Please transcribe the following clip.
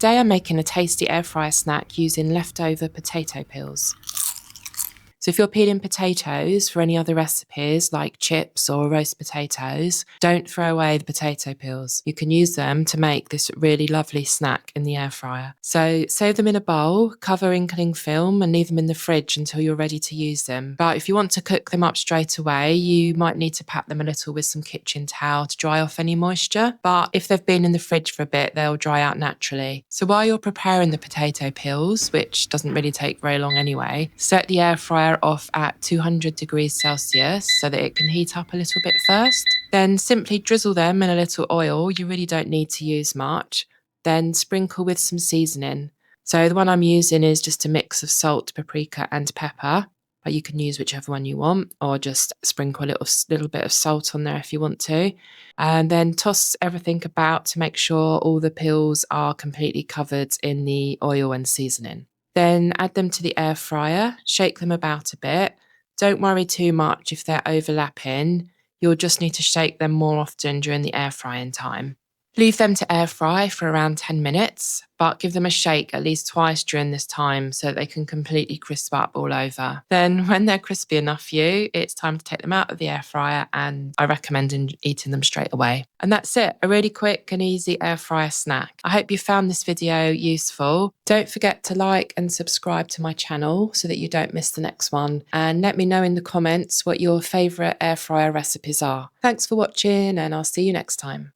Today I'm making a tasty air fryer snack using leftover potato peels. So if you're peeling potatoes for any other recipes like chips or roast potatoes, don't throw away the potato peels. You can use them to make this really lovely snack in the air fryer. So save them in a bowl, cover in cling film and leave them in the fridge until you're ready to use them. But if you want to cook them up straight away, you might need to pat them a little with some kitchen towel to dry off any moisture. But if they've been in the fridge for a bit, they'll dry out naturally. So while you're preparing the potato peels, which doesn't really take very long anyway, set the air fryer off at 200 degrees Celsius so that it can heat up a little bit first. Then simply drizzle them in a little oil. You really don't need to use much. Then sprinkle with some seasoning. So the one I'm using is just a mix of salt, paprika and pepper. But you can use whichever one you want, or just sprinkle a little bit of salt on there if you want to. And then toss everything about to make sure all the peels are completely covered in the oil and seasoning. Then add them to the air fryer, shake them about a bit. Don't worry too much if they're overlapping. You'll just need to shake them more often during the air frying time. Leave them to air fry for around 10 minutes, but give them a shake at least twice during this time so they can completely crisp up all over. Then when they're crispy enough for you, it's time to take them out of the air fryer, and I recommend eating them straight away. And that's it, a really quick and easy air fryer snack. I hope you found this video useful. Don't forget to like and subscribe to my channel so that you don't miss the next one. And let me know in the comments what your favourite air fryer recipes are. Thanks for watching, and I'll see you next time.